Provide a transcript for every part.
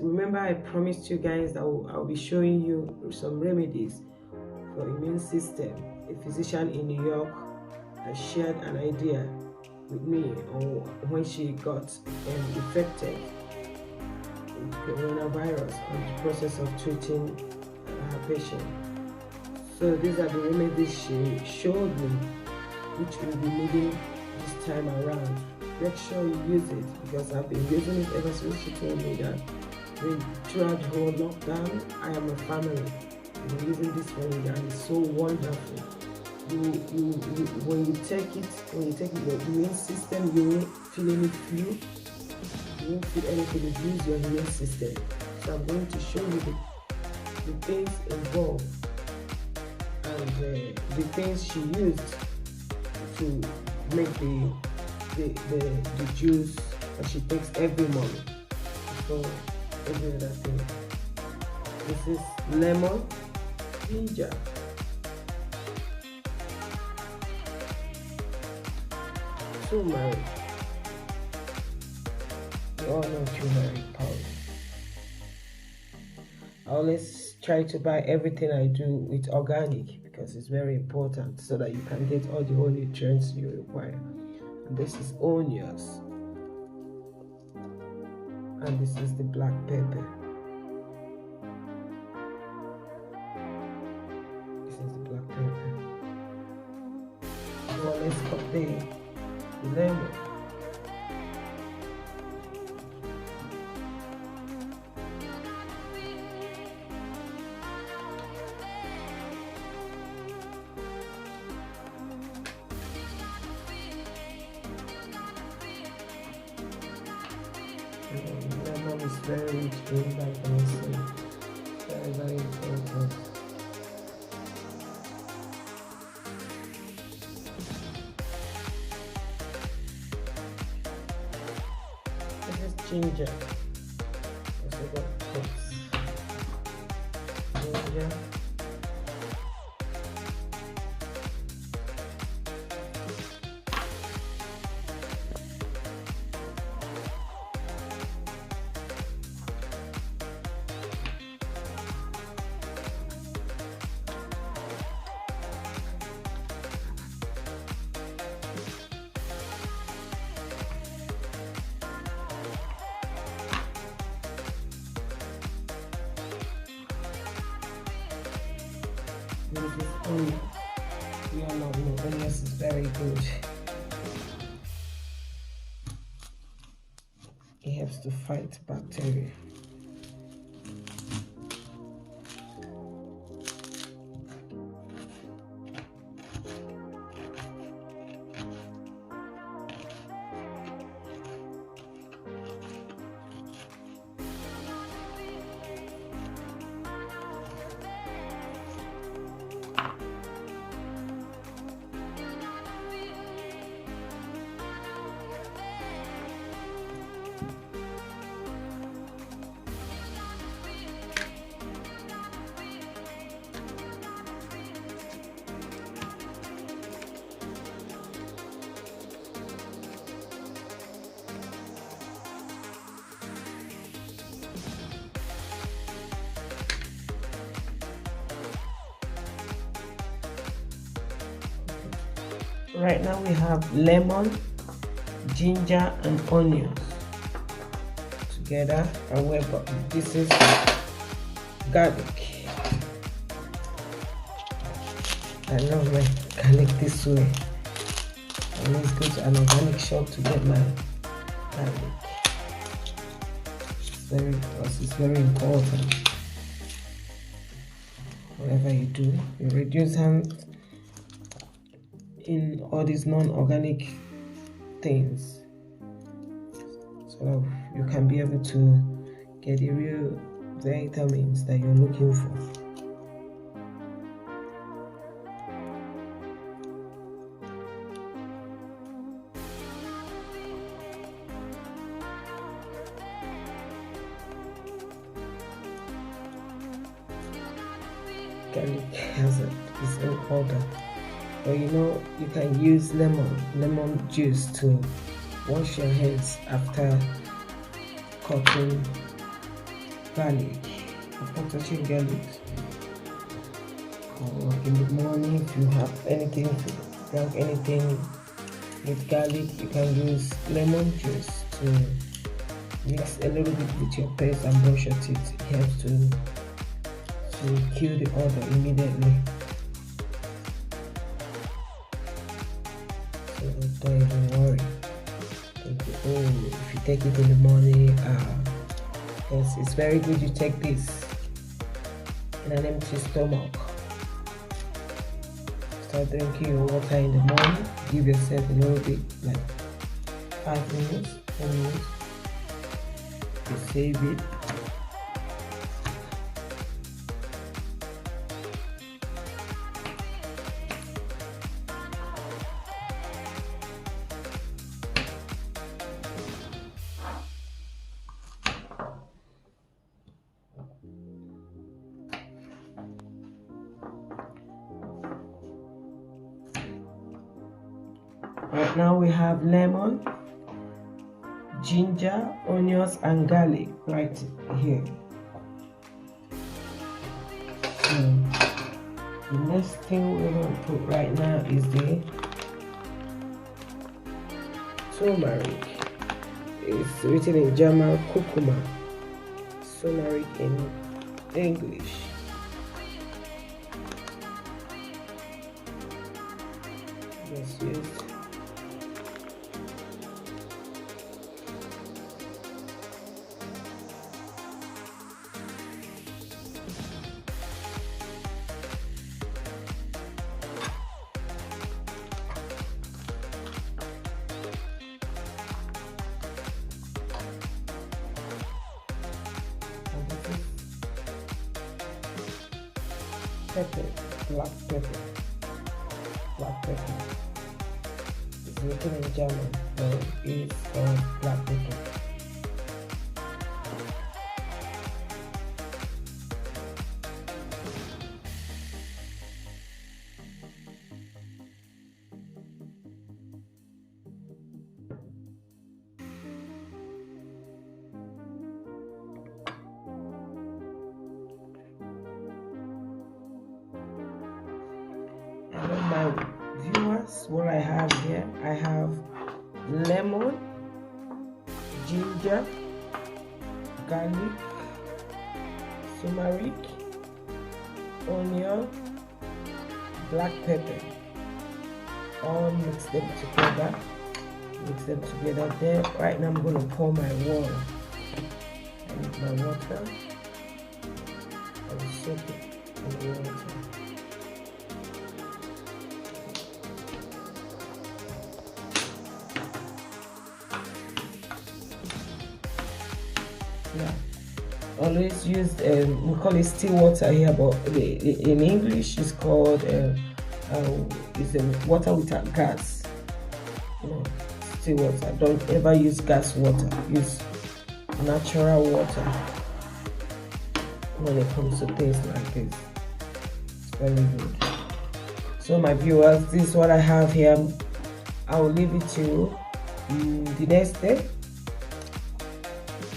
remember I promised you guys that I'll be showing you some remedies for immune system. A physician in New York has shared an idea with me on when she got infected with coronavirus on the process of treating her patient. So these are the remedies she showed me, which we'll be needing this time around. Make sure you use it, because I've been using it ever since she told me that. Throughout the whole lockdown, I am a family. I've been using this remedy and it's so wonderful. When you take it, your immune system, you won't feel any flu, you won't feel anything. It builds your immune system. So I'm going to show you the things involved and the things she used to make the juice that she takes every morning. So every other thing. This is lemon, ginger, turmeric. You all know turmeric powder. I always try to buy everything I do with organic, because it's very important so that you can get all the whole nutrients you require. And this is onions, and this is the black pepper. This is the black pepper. So let's cut the lemon. Lemon is very rich in vitamin C. Very, very important. This is ginger. Also got hops. Ginger. This is onions. We all know onions is very good. It helps to fight bacteria. Right now we have lemon, ginger, and onions together, and this is garlic. I love my garlic this way. I always go to an organic shop to get my garlic. It's very important. Whatever you do, you reduce harm in all these non-organic things, so you can be able to get the real vitamins that you're looking for. Garlic has its own odor. Or you can use lemon juice to wash your hands after cutting garlic. Before touching garlic, or in the morning, if you have anything, drink anything with garlic, you can use lemon juice to mix a little bit with your paste and brush your teeth. It helps to kill the odor immediately. So don't even worry. Thank you. Oh, if you take it in the morning, yes, it's very good you take this in an empty stomach. Start drinking your water in the morning. Give yourself a little bit, like 5 minutes, 10 minutes. You save it. Right now we have lemon, ginger, onions, and garlic right here. So the next thing we're going to put right now is the turmeric. It's written in German, kurkuma. Turmeric in English. Yes. Pepper, black pepper. It's written in German, but it's black pepper. My viewers, what I have here, I have lemon, ginger, garlic, turmeric, onion, black pepper. All mix them together. There. Right now I'm going to pour my water. I need my water. I will soak it in the water. Yeah, always use we call it still water here, but in English it's called is the water without gas. Still water. Don't ever use gas water. Use natural water when it comes to things like this. It's very good. So my viewers, this is what I have here. I will leave it to the next day.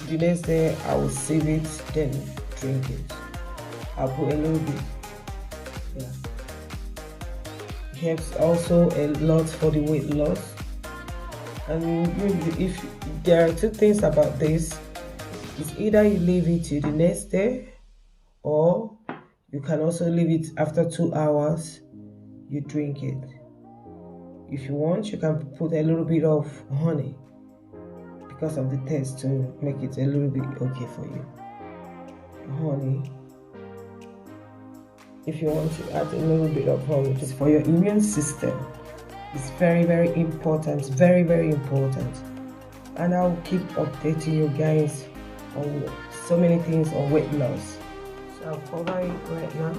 The next day I will save it, then drink it. I'll put a little bit. Yeah. It helps also a lot for the weight loss. And if there are two things about this, it's either you leave it to the next day, or you can also leave it after 2 hours, you drink it. If you want, you can put a little bit of honey because of the taste to make it a little bit okay for you. Honey. If you want to add a little bit of honey, just for your immune system. It's very, very important. Very, very important. And I'll keep updating you guys on so many things on weight loss. So I'll cover it right now.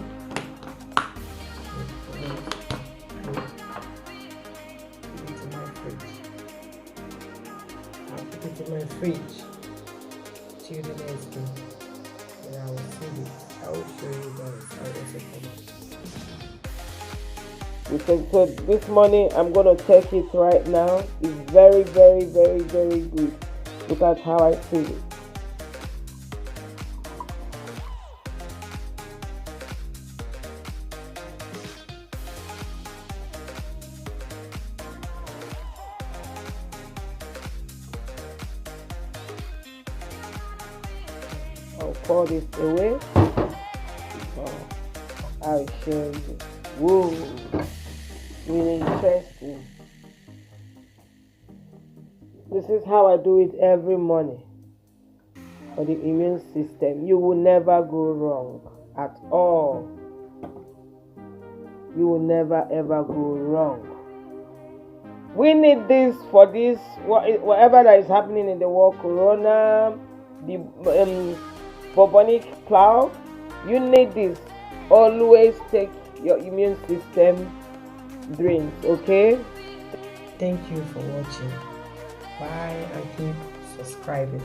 In my fridge till the next day, and I will see it. I will show you guys how it's coming. So this morning I'm gonna take it right now. It's very, very, very, very good. Look at how I feel it. pour this away. I'll show you. Whoa, really interesting. This is how I do it every morning for the immune system. You will never go wrong at all. You will never ever go wrong. We need this for this, whatever that is happening in the world, corona, the bubonic plague. You need this. Always take your immune system drinks, okay? Thank you for watching. Bye, and keep subscribing.